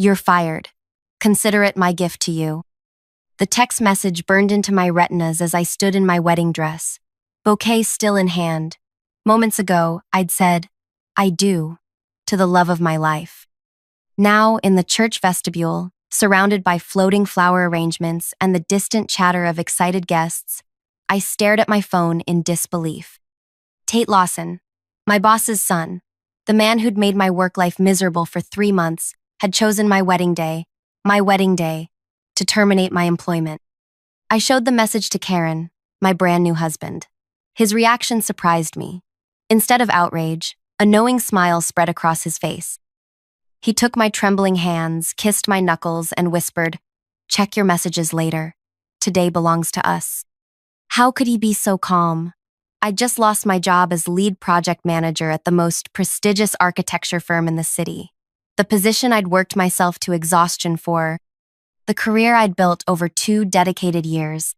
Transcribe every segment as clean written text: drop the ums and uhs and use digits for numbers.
"You're fired. Consider it my gift to you." The text message burned into my retinas as I stood in my wedding dress, bouquet still in hand. Moments ago, I'd said, "I do," to the love of my life. Now, in the church vestibule, surrounded by floating flower arrangements and the distant chatter of excited guests, I stared at my phone in disbelief. Tate Lawson, my boss's son, the man who'd made my work life miserable for 3 months, had chosen my wedding day, to terminate my employment. I showed the message to Karen, my brand new husband. His reaction surprised me. Instead of outrage, a knowing smile spread across his face. He took my trembling hands, kissed my knuckles, and whispered, "Check your messages later. Today belongs to us." How could he be so calm? I'd just lost my job as lead project manager at the most prestigious architecture firm in the city. The position I'd worked myself to exhaustion for. The career I'd built over 2 dedicated years.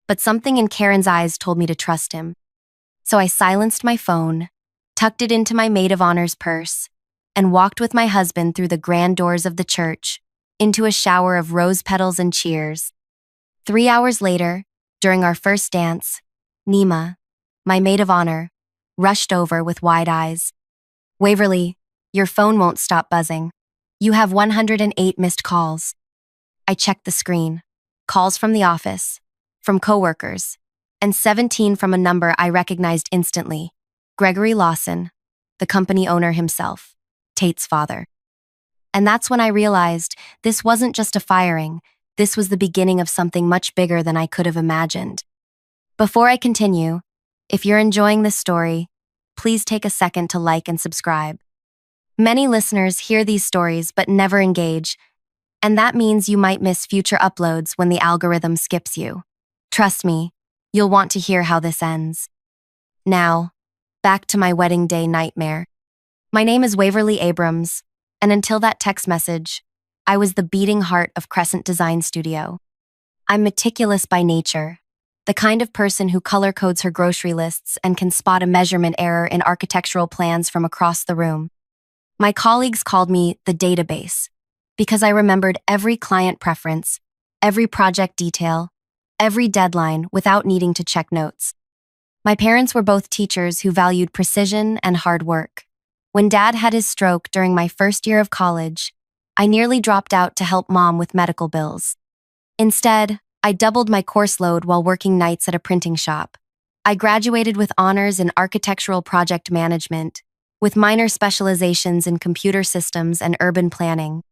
But something in Karen's eyes told me to trust him. So I silenced my phone, tucked it into my maid of honor's purse, and walked with my husband through the grand doors of the church, into a shower of rose petals and cheers. 3 hours later, during our first dance, Nima, my maid of honor, rushed over with wide eyes. "Waverly, your phone won't stop buzzing. You have 108 missed calls." I checked the screen. Calls from the office, from coworkers, and 17 from a number I recognized instantly. Gregory Lawson, the company owner himself, Tate's father. And that's when I realized this wasn't just a firing, this was the beginning of something much bigger than I could have imagined. Before I continue, if you're enjoying this story, please take a second to like and subscribe. Many listeners hear these stories but never engage, and that means you might miss future uploads when the algorithm skips you. Trust me, you'll want to hear how this ends. Now, back to my wedding day nightmare. My name is Waverly Abrams, and until that text message, I was the beating heart of Crescent Design Studio. I'm meticulous by nature, the kind of person who color codes her grocery lists and can spot a measurement error in architectural plans from across the room. My colleagues called me the database, because I remembered every client preference, every project detail, every deadline without needing to check notes. My parents were both teachers who valued precision and hard work. When Dad had his stroke during my first year of college, I nearly dropped out to help Mom with medical bills. Instead, I doubled my course load while working nights at a printing shop. I graduated with honors in architectural project management, with minor specializations in computer systems and urban planning.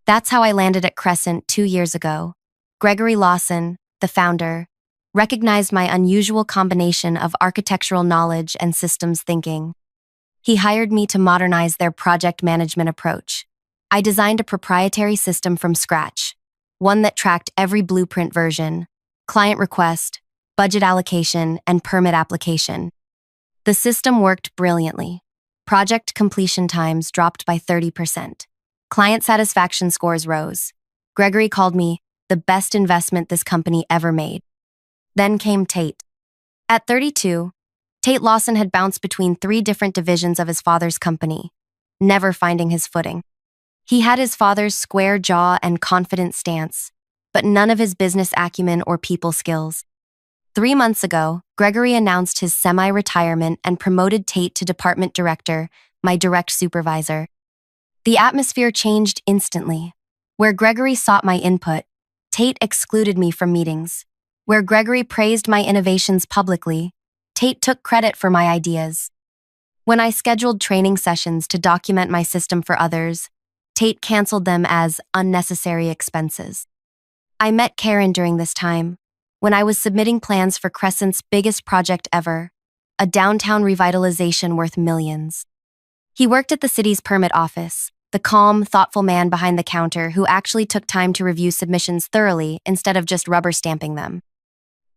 That's how I landed at Crescent 2 years ago. Gregory Lawson, the founder, recognized my unusual combination of architectural knowledge and systems thinking. He hired me to modernize their project management approach. I designed a proprietary system from scratch, one that tracked every blueprint version, client request, budget allocation, and permit application. The system worked brilliantly. Project completion times dropped by 30%. Client satisfaction scores rose. Gregory called me the best investment this company ever made. Then came Tate. At 32, Tate Lawson had bounced between 3 different divisions of his father's company, never finding his footing. He had his father's square jaw and confident stance, but none of his business acumen or people skills. 3 months ago, Gregory announced his semi-retirement and promoted Tate to department director, my direct supervisor. The atmosphere changed instantly. Where Gregory sought my input, Tate excluded me from meetings. Where Gregory praised my innovations publicly, Tate took credit for my ideas. When I scheduled training sessions to document my system for others, Tate canceled them as unnecessary expenses. I met Karen during this time, when I was submitting plans for Crescent's biggest project ever, a downtown revitalization worth millions. He worked at the city's permit office, the calm, thoughtful man behind the counter who actually took time to review submissions thoroughly instead of just rubber stamping them.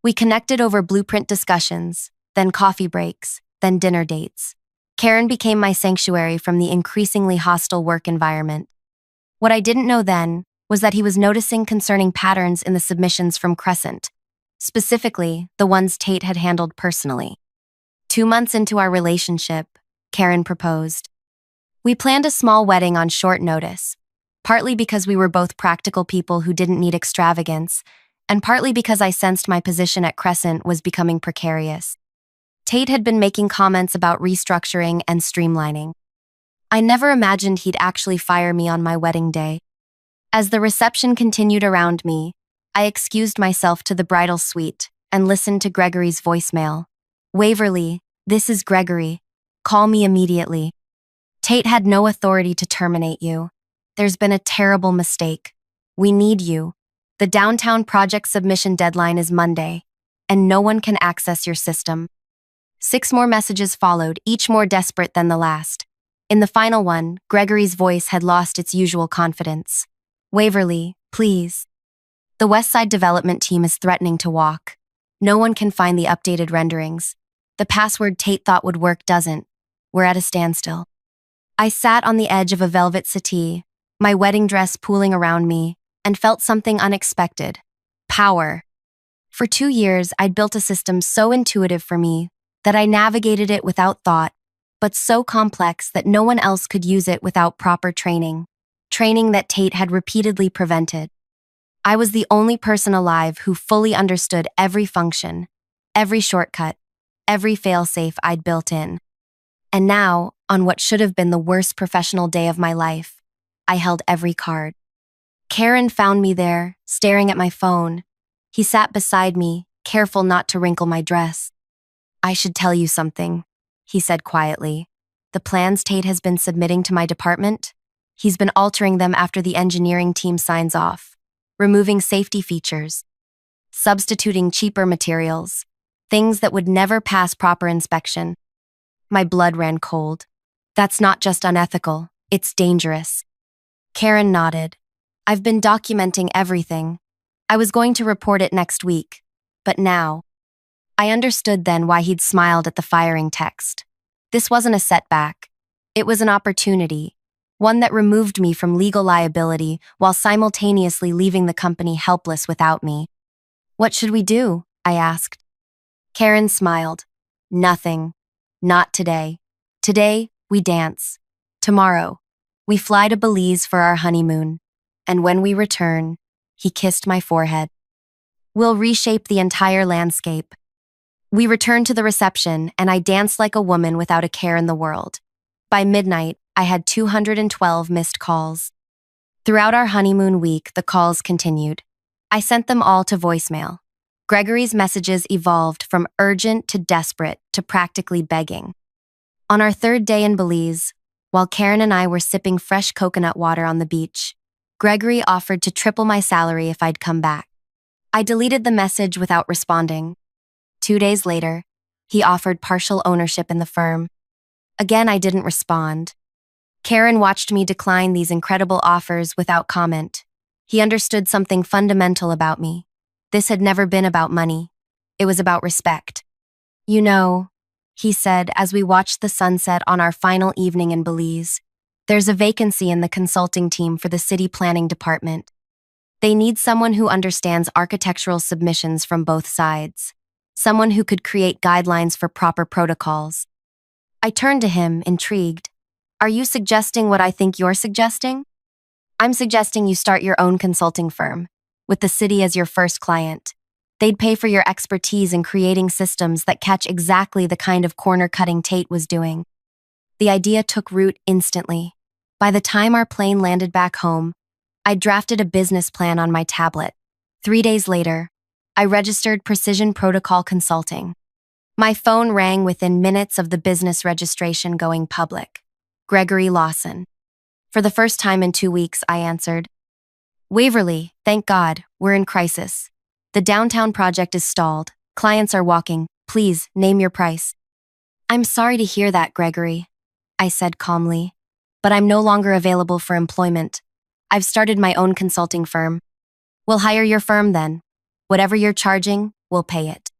We connected over blueprint discussions, then coffee breaks, then dinner dates. Karen became my sanctuary from the increasingly hostile work environment. What I didn't know then was that he was noticing concerning patterns in the submissions from Crescent, specifically the ones Tate had handled personally. 2 months into our relationship, Karen proposed. We planned a small wedding on short notice, partly because we were both practical people who didn't need extravagance, and partly because I sensed my position at Crescent was becoming precarious. Tate had been making comments about restructuring and streamlining. I never imagined he'd actually fire me on my wedding day. As the reception continued around me, I excused myself to the bridal suite and listened to Gregory's voicemail. "Waverly, this is Gregory. Call me immediately. Tate had no authority to terminate you. There's been a terrible mistake. We need you. The downtown project submission deadline is Monday, and no one can access your system." 6 more messages followed, each more desperate than the last. In the final one, Gregory's voice had lost its usual confidence. "Waverly, please. The Westside development team is threatening to walk. No one can find the updated renderings. The password Tate thought would work doesn't. We're at a standstill." I sat on the edge of a velvet settee, my wedding dress pooling around me, and felt something unexpected. Power. For 2 years, I'd built a system so intuitive for me that I navigated it without thought, but so complex that no one else could use it without proper training that Tate had repeatedly prevented. I was the only person alive who fully understood every function, every shortcut, every failsafe I'd built in. And now, on what should have been the worst professional day of my life, I held every card. Karen found me there, staring at my phone. He sat beside me, careful not to wrinkle my dress. "I should tell you something," he said quietly. "The plans Tate has been submitting to my department, he's been altering them after the engineering team signs off, removing safety features, substituting cheaper materials, things that would never pass proper inspection." My blood ran cold. "That's not just unethical, it's dangerous." Karen nodded. "I've been documenting everything. I was going to report it next week, but now." I understood then why he'd smiled at the firing text. This wasn't a setback. It was an opportunity, one that removed me from legal liability while simultaneously leaving the company helpless without me. "What should we do?" I asked. Karen smiled. "Nothing. Not today. Today, we dance. Tomorrow, we fly to Belize for our honeymoon. And when we return," he kissed my forehead, "we'll reshape the entire landscape." We returned to the reception, and I danced like a woman without a care in the world. By midnight, I had 212 missed calls. Throughout our honeymoon week, the calls continued. I sent them all to voicemail. Gregory's messages evolved from urgent to desperate to practically begging. On our 3rd day in Belize, while Karen and I were sipping fresh coconut water on the beach, Gregory offered to triple my salary if I'd come back. I deleted the message without responding. 2 days later, he offered partial ownership in the firm. Again, I didn't respond. Karen watched me decline these incredible offers without comment. He understood something fundamental about me. This had never been about money. It was about respect. "You know," he said as we watched the sunset on our final evening in Belize, "there's a vacancy in the consulting team for the city planning department. They need someone who understands architectural submissions from both sides, someone who could create guidelines for proper protocols." I turned to him, intrigued. "Are you suggesting what I think you're suggesting?" "I'm suggesting you start your own consulting firm, with the city as your first client. They'd pay for your expertise in creating systems that catch exactly the kind of corner-cutting Tate was doing." The idea took root instantly. By the time our plane landed back home, I drafted a business plan on my tablet. 3 days later, I registered Precision Protocol Consulting. My phone rang within minutes of the business registration going public. Gregory Lawson. For the first time in 2 weeks, I answered. "Waverly, thank God, we're in crisis. The downtown project is stalled. Clients are walking. Please, name your price." "I'm sorry to hear that, Gregory," I said calmly, "but I'm no longer available for employment. I've started my own consulting firm." "We'll hire your firm then. Whatever you're charging, we'll pay it."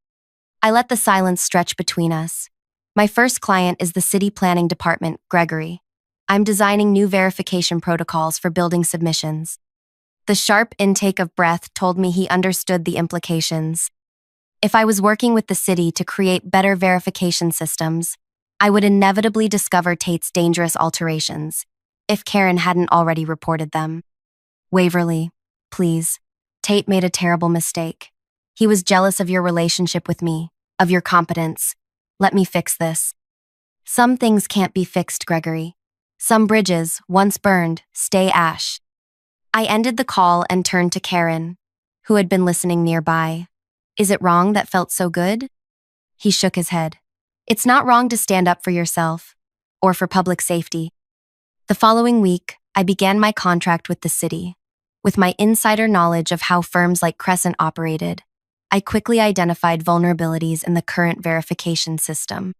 I let the silence stretch between us. "My first client is the city planning department, Gregory. I'm designing new verification protocols for building submissions." The sharp intake of breath told me he understood the implications. If I was working with the city to create better verification systems, I would inevitably discover Tate's dangerous alterations, if Karen hadn't already reported them. Waverly, please. Tate made a terrible mistake. He was jealous of your relationship with me, of your competence. Let me fix this. Some things can't be fixed, Gregory. Some bridges, once burned, stay ash. I ended the call and turned to Karen, who had been listening nearby. Is it wrong that felt so good? He shook his head. It's not wrong to stand up for yourself, or for public safety. The following week, I began my contract with the city. With my insider knowledge of how firms like Crescent operated, I quickly identified vulnerabilities in the current verification system.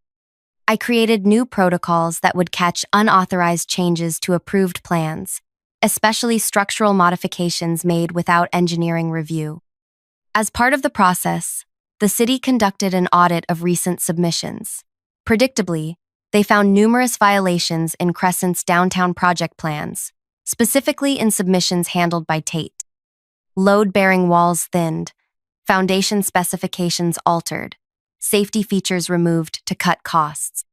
I created new protocols that would catch unauthorized changes to approved plans, especially structural modifications made without engineering review. As part of the process, the city conducted an audit of recent submissions. Predictably, they found numerous violations in Crescent's downtown project plans, specifically in submissions handled by Tate. Load-bearing walls thinned, foundation specifications altered, safety features removed to cut costs.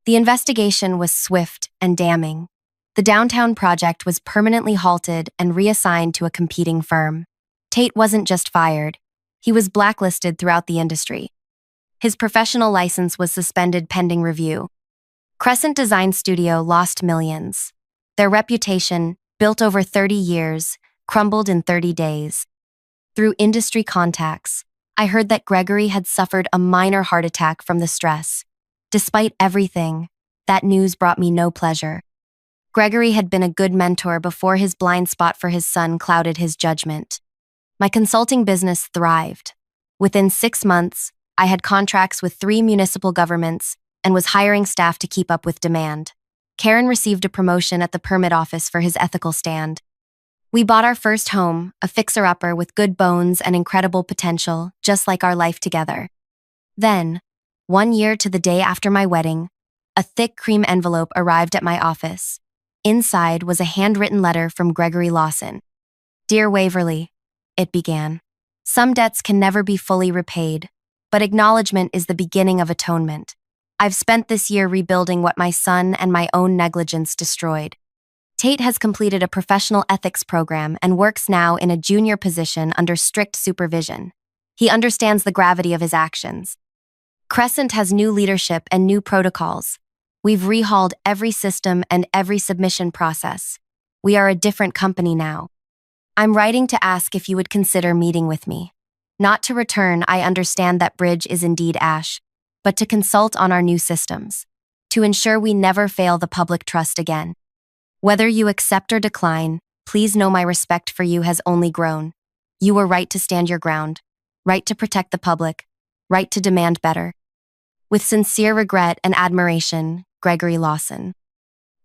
The investigation was swift and damning. The downtown project was permanently halted and reassigned to a competing firm. Tate wasn't just fired, he was blacklisted throughout the industry. His professional license was suspended pending review. Crescent Design Studio lost millions. Their reputation, built over 30 years, crumbled in 30 days. Through industry contacts, I heard that Gregory had suffered a minor heart attack from the stress. Despite everything, that news brought me no pleasure. Gregory had been a good mentor before his blind spot for his son clouded his judgment. My consulting business thrived. Within 6 months, I had contracts with 3 municipal governments and was hiring staff to keep up with demand. Karen received a promotion at the permit office for his ethical stand. We bought our first home, a fixer-upper with good bones and incredible potential, just like our life together. Then, 1 year to the day after my wedding, a thick cream envelope arrived at my office. Inside was a handwritten letter from Gregory Lawson. Dear Waverly, it began. Some debts can never be fully repaid, but acknowledgement is the beginning of atonement. I've spent this year rebuilding what my son and my own negligence destroyed. Tate has completed a professional ethics program and works now in a junior position under strict supervision. He understands the gravity of his actions. Crescent has new leadership and new protocols. We've rehauled every system and every submission process. We are a different company now. I'm writing to ask if you would consider meeting with me. Not to return, I understand that bridge is indeed ash, but to consult on our new systems, to ensure we never fail the public trust again. Whether you accept or decline, please know my respect for you has only grown. You were right to stand your ground, right to protect the public, right to demand better. With sincere regret and admiration, Gregory Lawson.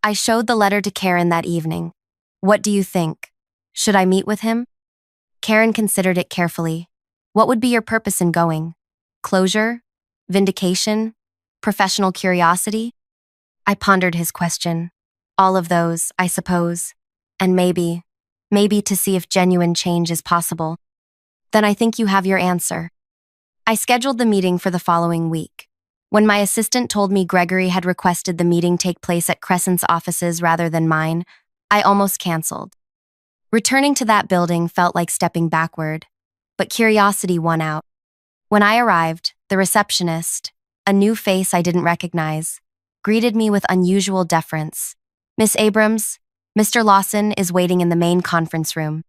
I showed the letter to Karen that evening. What do you think? Should I meet with him? Karen considered it carefully. What would be your purpose in going? Closure? Vindication? Professional curiosity? I pondered his question. All of those, I suppose. And maybe to see if genuine change is possible. Then I think you have your answer. I scheduled the meeting for the following week. When my assistant told me Gregory had requested the meeting take place at Crescent's offices rather than mine, I almost canceled. Returning to that building felt like stepping backward, but curiosity won out. When I arrived, the receptionist, a new face I didn't recognize, greeted me with unusual deference. Miss Abrams, Mr. Lawson is waiting in the main conference room.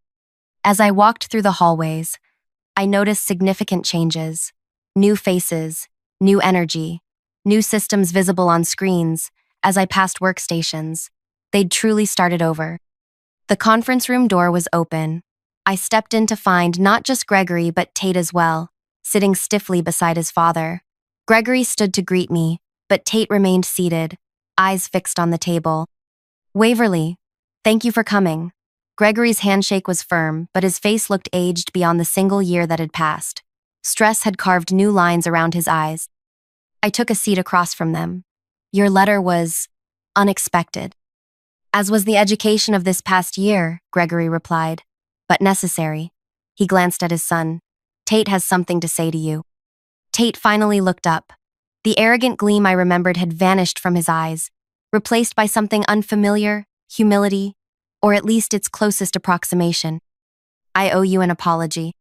As I walked through the hallways, I noticed significant changes. New faces, new energy, new systems visible on screens. As I passed workstations, they'd truly started over. The conference room door was open. I stepped in to find not just Gregory but Tate as well, sitting stiffly beside his father. Gregory stood to greet me, but Tate remained seated, eyes fixed on the table. Waverly, thank you for coming. Gregory's handshake was firm, but his face looked aged beyond the single year that had passed. Stress had carved new lines around his eyes. I took a seat across from them. Your letter was unexpected. As was the education of this past year, Gregory replied, but necessary. He glanced at his son. Tate has something to say to you. Tate finally looked up. The arrogant gleam I remembered had vanished from his eyes, replaced by something unfamiliar, humility. or at least its closest approximation. I owe you an apology,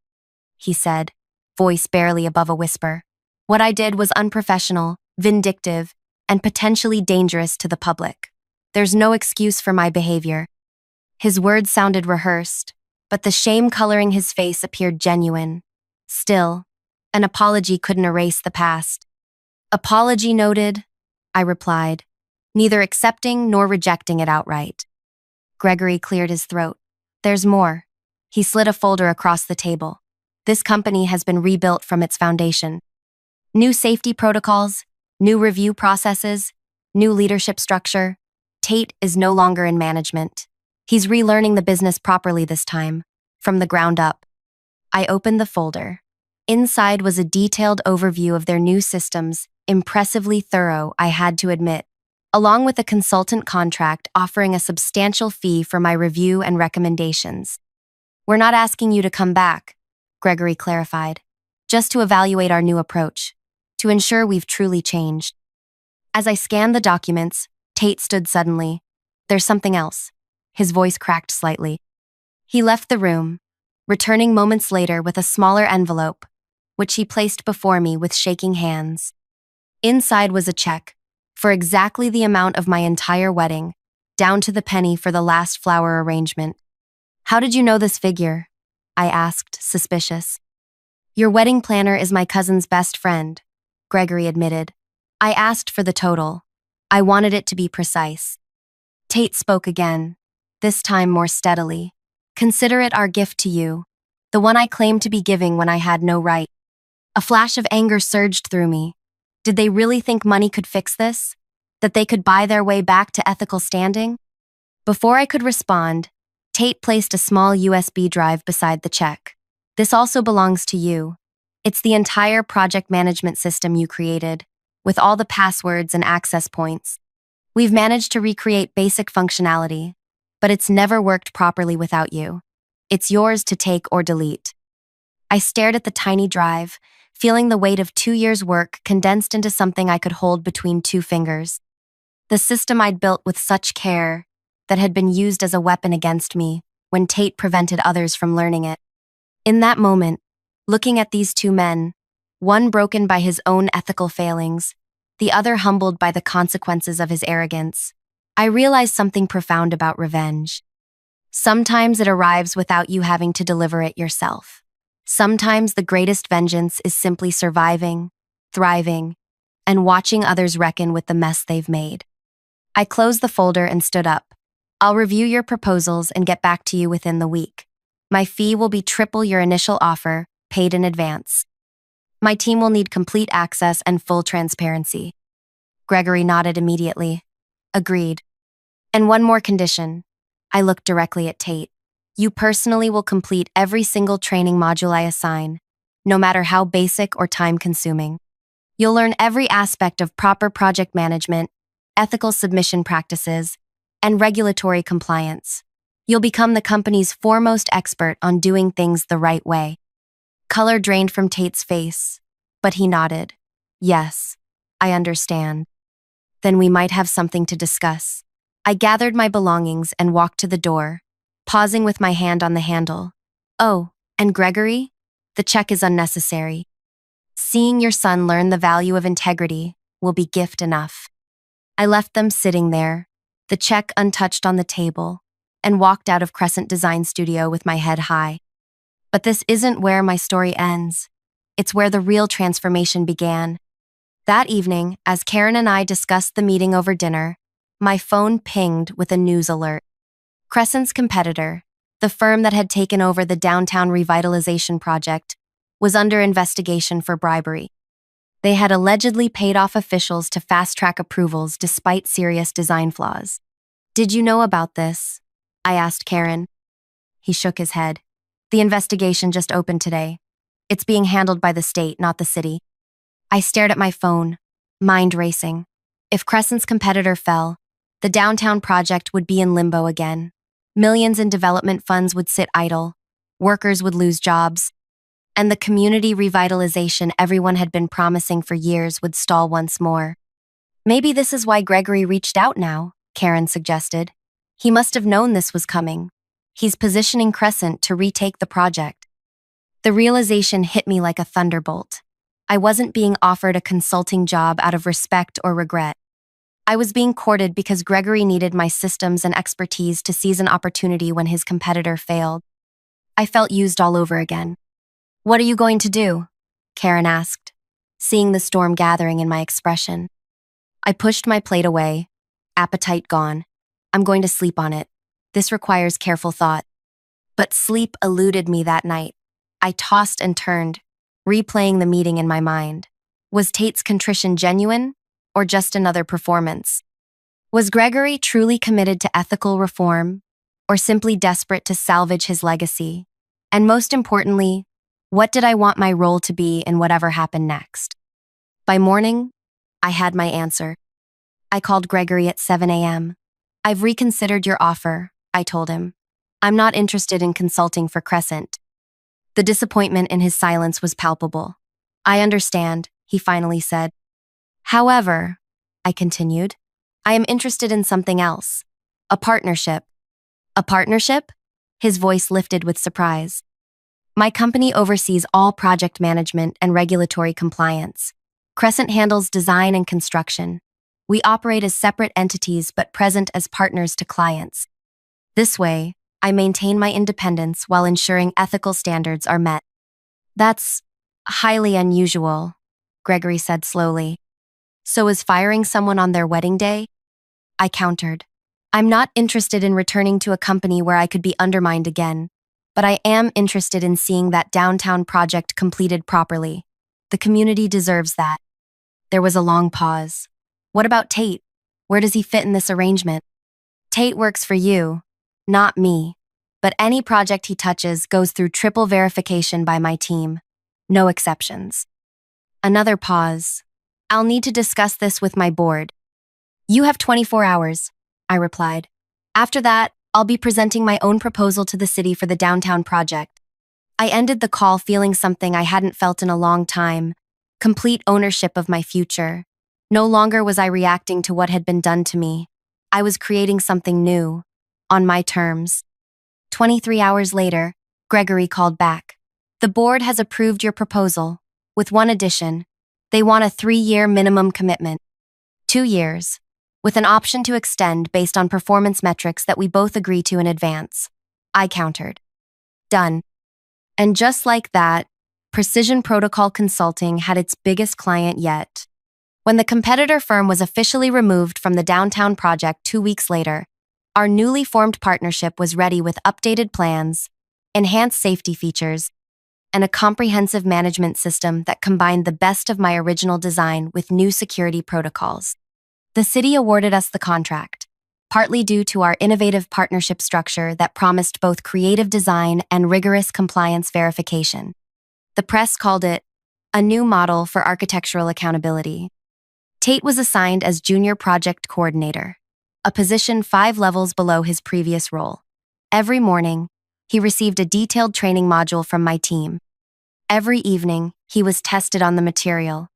he said, voice barely above a whisper. What I did was unprofessional, vindictive, and potentially dangerous to the public. There's no excuse for my behavior. His words sounded rehearsed, but the shame coloring his face appeared genuine. Still, an apology couldn't erase the past. Apology noted, I replied, neither accepting nor rejecting it outright. Gregory cleared his throat. There's more. He slid a folder across the table. This company has been rebuilt from its foundation. New safety protocols, new review processes, new leadership structure. Tate is no longer in management. He's relearning the business properly this time, from the ground up. I opened the folder. Inside was a detailed overview of their new systems, impressively thorough, I had to admit, along with a consultant contract offering a substantial fee for my review and recommendations. We're not asking you to come back, Gregory clarified, just to evaluate our new approach, to ensure we've truly changed. As I scanned the documents, Tate stood suddenly. There's something else. His voice cracked slightly. He left the room, returning moments later with a smaller envelope, which he placed before me with shaking hands. Inside was a check, for exactly the amount of my entire wedding, down to the penny for the last flower arrangement. How did you know this figure? I asked, suspicious. Your wedding planner is my cousin's best friend, Gregory admitted. I asked for the total. I wanted it to be precise. Tate spoke again, this time more steadily. Consider it our gift to you, the one I claimed to be giving when I had no right. A flash of anger surged through me. Did they really think money could fix this? That they could buy their way back to ethical standing? Before I could respond, Tate placed a small USB drive beside the check. This also belongs to you. It's the entire project management system you created, with all the passwords and access points. We've managed to recreate basic functionality, but it's never worked properly without you. It's yours to take or delete. I stared at the tiny drive, feeling the weight of 2 years' work condensed into something I could hold between 2 fingers. The system I'd built with such care that had been used as a weapon against me when Tate prevented others from learning it. In that moment, looking at these 2 men, one broken by his own ethical failings, the other humbled by the consequences of his arrogance, I realized something profound about revenge. Sometimes it arrives without you having to deliver it yourself. Sometimes the greatest vengeance is simply surviving, thriving, and watching others reckon with the mess they've made. I closed the folder and stood up. I'll review your proposals and get back to you within the week. My fee will be triple your initial offer, paid in advance. My team will need complete access and full transparency. Gregory nodded immediately. Agreed. And one more condition. I looked directly at Tate. You personally will complete every single training module I assign, no matter how basic or time-consuming. You'll learn every aspect of proper project management, ethical submission practices, and regulatory compliance. You'll become the company's foremost expert on doing things the right way. Color drained from Tate's face, but he nodded. Yes, I understand. Then we might have something to discuss. I gathered my belongings and walked to the door, pausing with my hand on the handle. Oh, and Gregory? The check is unnecessary. Seeing your son learn the value of integrity will be gift enough. I left them sitting there, the check untouched on the table, and walked out of Crescent Design Studio with my head high. But this isn't where my story ends. It's where the real transformation began. That evening, as Karen and I discussed the meeting over dinner, my phone pinged with a news alert. Crescent's competitor, the firm that had taken over the downtown revitalization project, was under investigation for bribery. They had allegedly paid off officials to fast-track approvals despite serious design flaws. Did you know about this? I asked Karen. He shook his head. The investigation just opened today. It's being handled by the state, not the city. I stared at my phone, mind racing. If Crescent's competitor fell, the downtown project would be in limbo again. Millions in development funds would sit idle, workers would lose jobs, and the community revitalization everyone had been promising for years would stall once more. Maybe this is why Gregory reached out now, Karen suggested. He must have known this was coming. He's positioning Crescent to retake the project. The realization hit me like a thunderbolt. I wasn't being offered a consulting job out of respect or regret. I was being courted because Gregory needed my systems and expertise to seize an opportunity when his competitor failed. I felt used all over again. "What are you going to do?" Karen asked, seeing the storm gathering in my expression. I pushed my plate away, appetite gone. "I'm going to sleep on it. This requires careful thought." But sleep eluded me that night. I tossed and turned, replaying the meeting in my mind. Was Tate's contrition genuine, or just another performance? Was Gregory truly committed to ethical reform, or simply desperate to salvage his legacy? And most importantly, what did I want my role to be in whatever happened next? By morning, I had my answer. I called Gregory at 7 a.m. "I've reconsidered your offer," I told him. "I'm not interested in consulting for Crescent." The disappointment in his silence was palpable. "I understand," he finally said. "However," I continued, "I am interested in something else. A partnership." "A partnership?" His voice lifted with surprise. "My company oversees all project management and regulatory compliance. Crescent handles design and construction. We operate as separate entities but present as partners to clients. This way, I maintain my independence while ensuring ethical standards are met." "That's highly unusual," Gregory said slowly. "So is firing someone on their wedding day?" I countered. "I'm not interested in returning to a company where I could be undermined again, but I am interested in seeing that downtown project completed properly. The community deserves that." There was a long pause. "What about Tate? Where does he fit in this arrangement?" "Tate works for you, not me. But any project he touches goes through triple verification by my team. No exceptions." Another pause. "I'll need to discuss this with my board." "You have 24 hours, I replied. "After that, I'll be presenting my own proposal to the city for the downtown project." I ended the call feeling something I hadn't felt in a long time, complete ownership of my future. No longer was I reacting to what had been done to me. I was creating something new, on my terms. 23 hours later, Gregory called back. "The board has approved your proposal, with one addition. They want a 3-year minimum commitment. 2 years, with an option to extend based on performance metrics that we both agree to in advance." I countered. "Done." And just like that, Precision Protocol Consulting had its biggest client yet. When the competitor firm was officially removed from the downtown project 2 weeks later, our newly formed partnership was ready with updated plans, enhanced safety features, and a comprehensive management system that combined the best of my original design with new security protocols. The city awarded us the contract, partly due to our innovative partnership structure that promised both creative design and rigorous compliance verification. The press called it a new model for architectural accountability. Tate was assigned as Junior Project Coordinator, a position 5 levels below his previous role. Every morning, he received a detailed training module from my team. Every evening, he was tested on the material.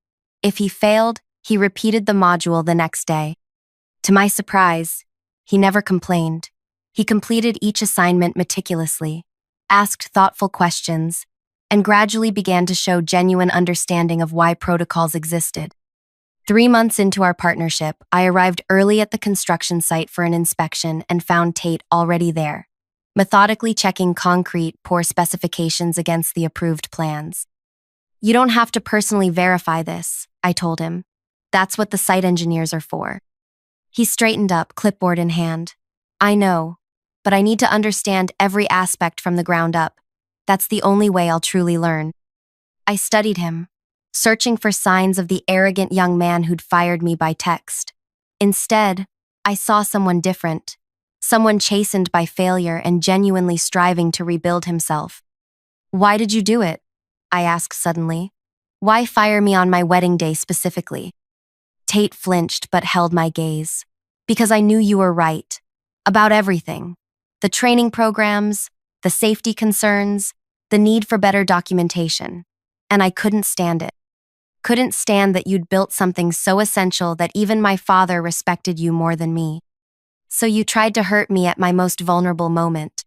If he failed, he repeated the module the next day. To my surprise, he never complained. He completed each assignment meticulously, asked thoughtful questions, and gradually began to show genuine understanding of why protocols existed. 3 months into our partnership, I arrived early at the construction site for an inspection and found Tate already there, methodically checking concrete pour specifications against the approved plans. "You don't have to personally verify this," I told him. "That's what the site engineers are for." He straightened up, clipboard in hand. "I know, but I need to understand every aspect from the ground up. That's the only way I'll truly learn." I studied him, searching for signs of the arrogant young man who'd fired me by text. Instead, I saw someone different, someone chastened by failure and genuinely striving to rebuild himself. "Why did you do it?" I asked suddenly. "Why fire me on my wedding day specifically?" Tate flinched but held my gaze. "Because I knew you were right. About everything. The training programs, the safety concerns, the need for better documentation. And I couldn't stand it. Couldn't stand that you'd built something so essential that even my father respected you more than me." So you tried to hurt me at my most vulnerable moment.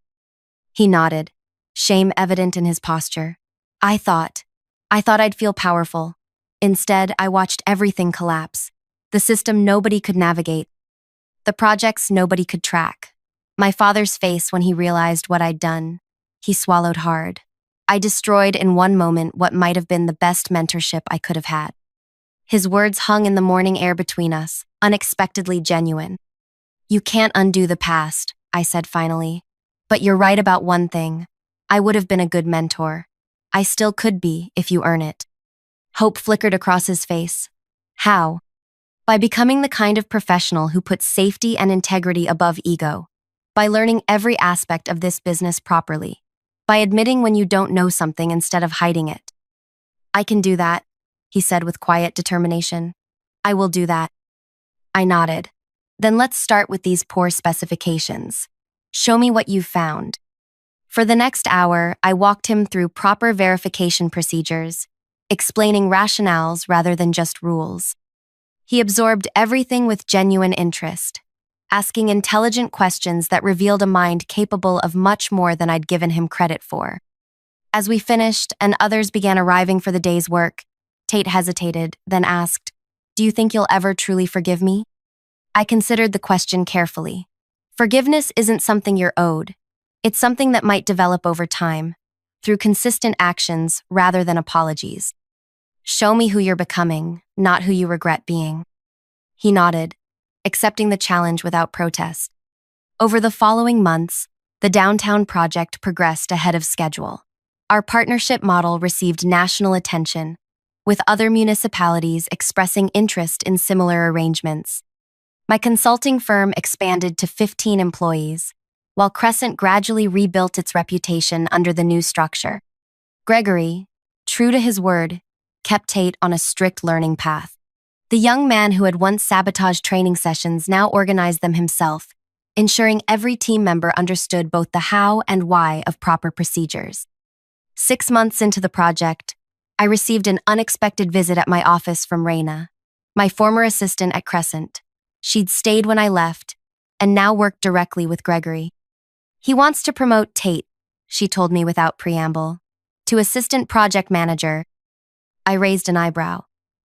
He nodded, shame evident in his posture. I thought I'd feel powerful. Instead, I watched everything collapse. The system nobody could navigate. The projects nobody could track. My father's face when he realized what I'd done. He swallowed hard. I destroyed in one moment what might have been the best mentorship I could have had. His words hung in the morning air between us, unexpectedly genuine. You can't undo the past, I said finally. But you're right about one thing. I would have been a good mentor. I still could be, if you earn it. Hope flickered across his face. How? By becoming the kind of professional who puts safety and integrity above ego. By learning every aspect of this business properly. By admitting when you don't know something instead of hiding it. I can do that, he said with quiet determination. I will do that. I nodded. Then let's start with these poor specifications. Show me what you've found. For the next hour, I walked him through proper verification procedures, explaining rationales rather than just rules. He absorbed everything with genuine interest, asking intelligent questions that revealed a mind capable of much more than I'd given him credit for. As we finished and others began arriving for the day's work, Tate hesitated, then asked, "Do you think you'll ever truly forgive me?" I considered the question carefully. Forgiveness isn't something you're owed. It's something that might develop over time, through consistent actions rather than apologies. Show me who you're becoming, not who you regret being. He nodded, accepting the challenge without protest. Over the following months, the downtown project progressed ahead of schedule. Our partnership model received national attention, with other municipalities expressing interest in similar arrangements. My consulting firm expanded to 15 employees, while Crescent gradually rebuilt its reputation under the new structure. Gregory, true to his word, kept Tate on a strict learning path. The young man who had once sabotaged training sessions now organized them himself, ensuring every team member understood both the how and why of proper procedures. 6 months into the project, I received an unexpected visit at my office from Raina, my former assistant at Crescent. She'd stayed when I left, and now worked directly with Gregory. He wants to promote Tate, she told me without preamble, to assistant project manager. I raised an eyebrow.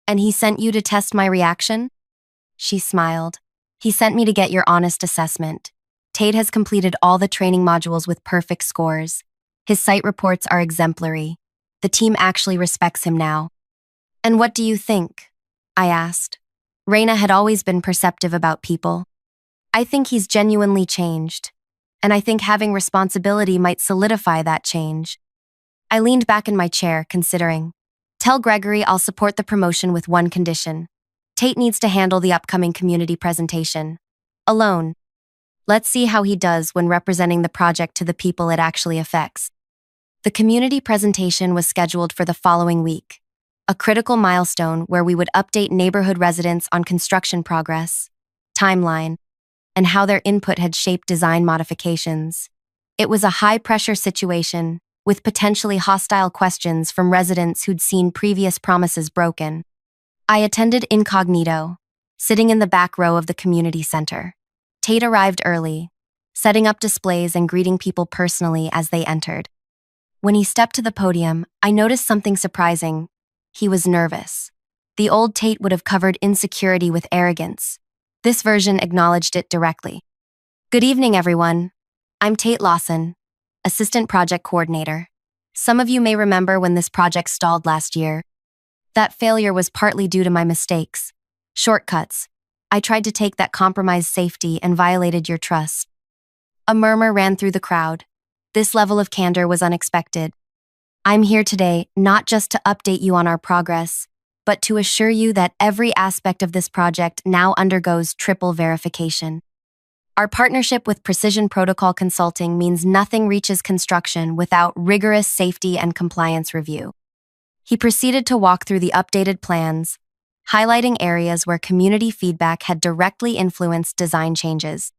And he sent you to test my reaction? She smiled. He sent me to get your honest assessment. Tate has completed all the training modules with perfect scores. His site reports are exemplary. The team actually respects him now. And what do you think? I asked. Raina had always been perceptive about people. I think he's genuinely changed. And I think having responsibility might solidify that change. I leaned back in my chair, considering. Tell Gregory I'll support the promotion with one condition. Tate needs to handle the upcoming community presentation. Alone. Let's see how he does when representing the project to the people it actually affects. The community presentation was scheduled for the following week, a critical milestone where we would update neighborhood residents on construction progress, timeline, and how their input had shaped design modifications. It was a high-pressure situation, with potentially hostile questions from residents who'd seen previous promises broken. I attended incognito, sitting in the back row of the community center. Tate arrived early, setting up displays and greeting people personally as they entered. When he stepped to the podium, I noticed something surprising. He was nervous. The old Tate would have covered insecurity with arrogance. This version acknowledged it directly. Good evening, everyone. I'm Tate Lawson, Assistant Project Coordinator. Some of you may remember when this project stalled last year. That failure was partly due to my mistakes. Shortcuts. I tried to take that compromised safety and violated your trust. A murmur ran through the crowd. This level of candor was unexpected. I'm here today not just to update you on our progress, but to assure you that every aspect of this project now undergoes triple verification. Our partnership with Precision Protocol Consulting means nothing reaches construction without rigorous safety and compliance review. He proceeded to walk through the updated plans, highlighting areas where community feedback had directly influenced design changes.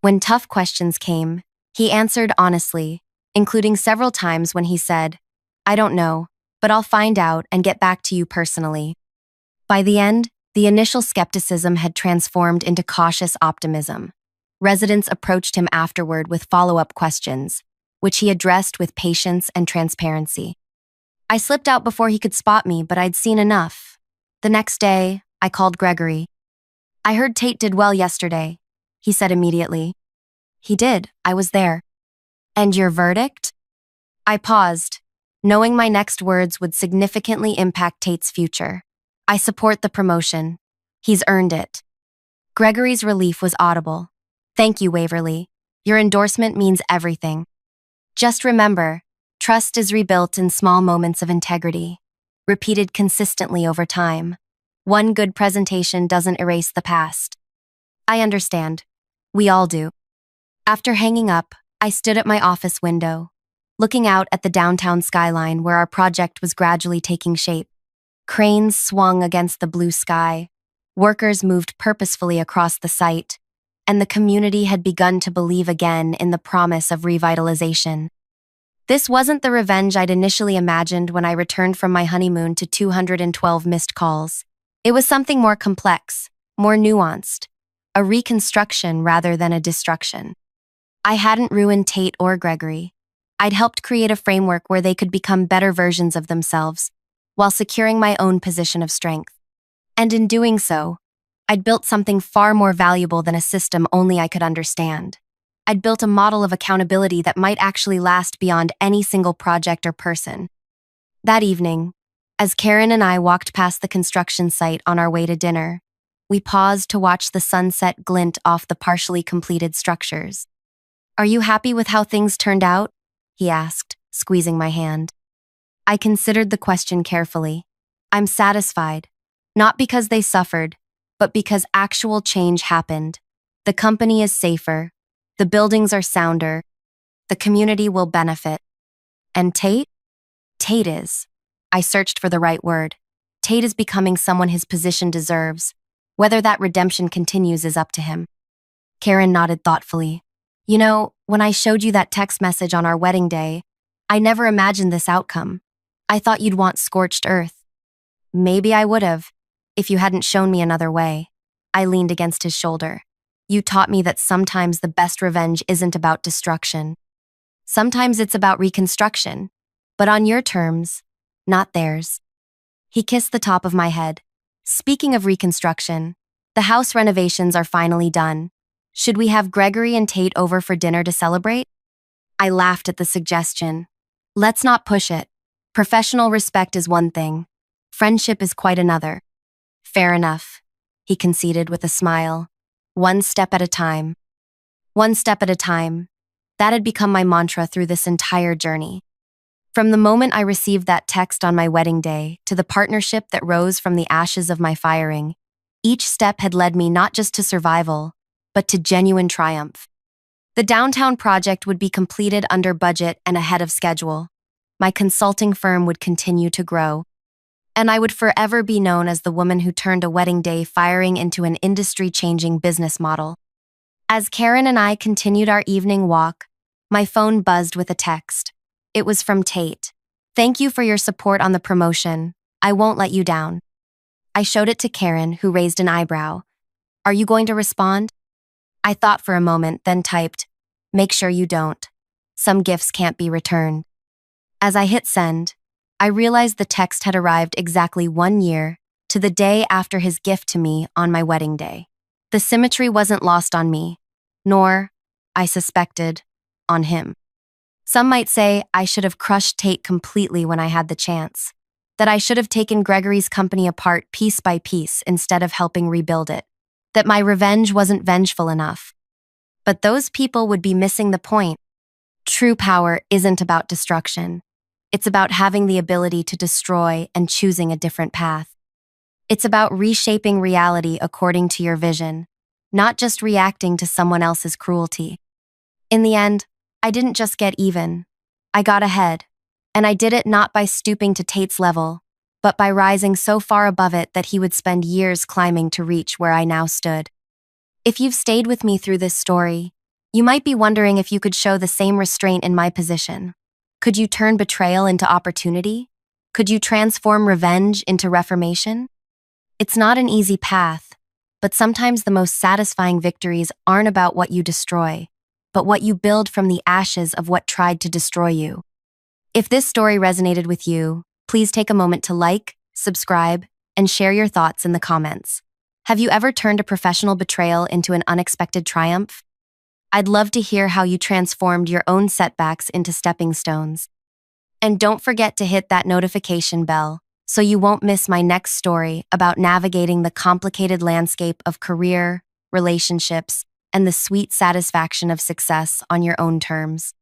When tough questions came, he answered honestly, including several times when he said, "I don't know, but I'll find out and get back to you personally." By the end, the initial skepticism had transformed into cautious optimism. Residents approached him afterward with follow-up questions, which he addressed with patience and transparency. I slipped out before he could spot me, but I'd seen enough. The next day, I called Gregory. "I heard Tate did well yesterday," he said immediately. "He did, I was there." "And your verdict?" I paused, knowing my next words would significantly impact Tate's future. "I support the promotion. He's earned it." Gregory's relief was audible. "Thank you, Waverly. Your endorsement means everything. Just remember, trust is rebuilt in small moments of integrity, repeated consistently over time. One good presentation doesn't erase the past." "I understand. We all do." After hanging up, I stood at my office window, looking out at the downtown skyline where our project was gradually taking shape. Cranes swung against the blue sky, workers moved purposefully across the site, and the community had begun to believe again in the promise of revitalization. This wasn't the revenge I'd initially imagined when I returned from my honeymoon to 212 missed calls. It was something more complex, more nuanced, a reconstruction rather than a destruction. I hadn't ruined Tate or Gregory. I'd helped create a framework where they could become better versions of themselves, while securing my own position of strength. And in doing so, I'd built something far more valuable than a system only I could understand. I'd built a model of accountability that might actually last beyond any single project or person. That evening, as Karen and I walked past the construction site on our way to dinner, we paused to watch the sunset glint off the partially completed structures. "Are you happy with how things turned out?" he asked, squeezing my hand. I considered the question carefully. "I'm satisfied, not because they suffered, but because actual change happened. The company is safer, the buildings are sounder, the community will benefit." "And Tate?" "Tate is." I searched for the right word. "Tate is becoming someone his position deserves. Whether that redemption continues is up to him." Karen nodded thoughtfully. "You know, when I showed you that text message on our wedding day, I never imagined this outcome. I thought you'd want scorched earth." "Maybe I would have, if you hadn't shown me another way." I leaned against his shoulder. "You taught me that sometimes the best revenge isn't about destruction. Sometimes it's about reconstruction, but on your terms, not theirs." He kissed the top of my head. "Speaking of reconstruction, the house renovations are finally done. Should we have Gregory and Tate over for dinner to celebrate?" I laughed at the suggestion. "Let's not push it. Professional respect is one thing. Friendship is quite another." "Fair enough," he conceded with a smile. "One step at a time." One step at a time. That had become my mantra through this entire journey. From the moment I received that text on my wedding day to the partnership that rose from the ashes of my firing, each step had led me not just to survival, but to genuine triumph. The downtown project would be completed under budget and ahead of schedule. My consulting firm would continue to grow, and I would forever be known as the woman who turned a wedding day firing into an industry-changing business model. As Karen and I continued our evening walk, my phone buzzed with a text. It was from Tate. "Thank you for your support on the promotion. I won't let you down." I showed it to Karen, who raised an eyebrow. "Are you going to respond?" I thought for a moment, then typed, "Make sure you don't. Some gifts can't be returned." As I hit send, I realized the text had arrived exactly 1 year to the day after his gift to me on my wedding day. The symmetry wasn't lost on me, nor, I suspected, on him. Some might say I should have crushed Tate completely when I had the chance, that I should have taken Gregory's company apart piece by piece instead of helping rebuild it, that my revenge wasn't vengeful enough. But those people would be missing the point. True power isn't about destruction. It's about having the ability to destroy and choosing a different path. It's about reshaping reality according to your vision, not just reacting to someone else's cruelty. In the end, I didn't just get even. I got ahead, and I did it not by stooping to Tate's level, but by rising so far above it that he would spend years climbing to reach where I now stood. If you've stayed with me through this story, you might be wondering if you could show the same restraint in my position. Could you turn betrayal into opportunity? Could you transform revenge into reformation? It's not an easy path, but sometimes the most satisfying victories aren't about what you destroy, but what you build from the ashes of what tried to destroy you. If this story resonated with you, please take a moment to like, subscribe, and share your thoughts in the comments. Have you ever turned a professional betrayal into an unexpected triumph? I'd love to hear how you transformed your own setbacks into stepping stones. And don't forget to hit that notification bell so you won't miss my next story about navigating the complicated landscape of career, relationships, and the sweet satisfaction of success on your own terms.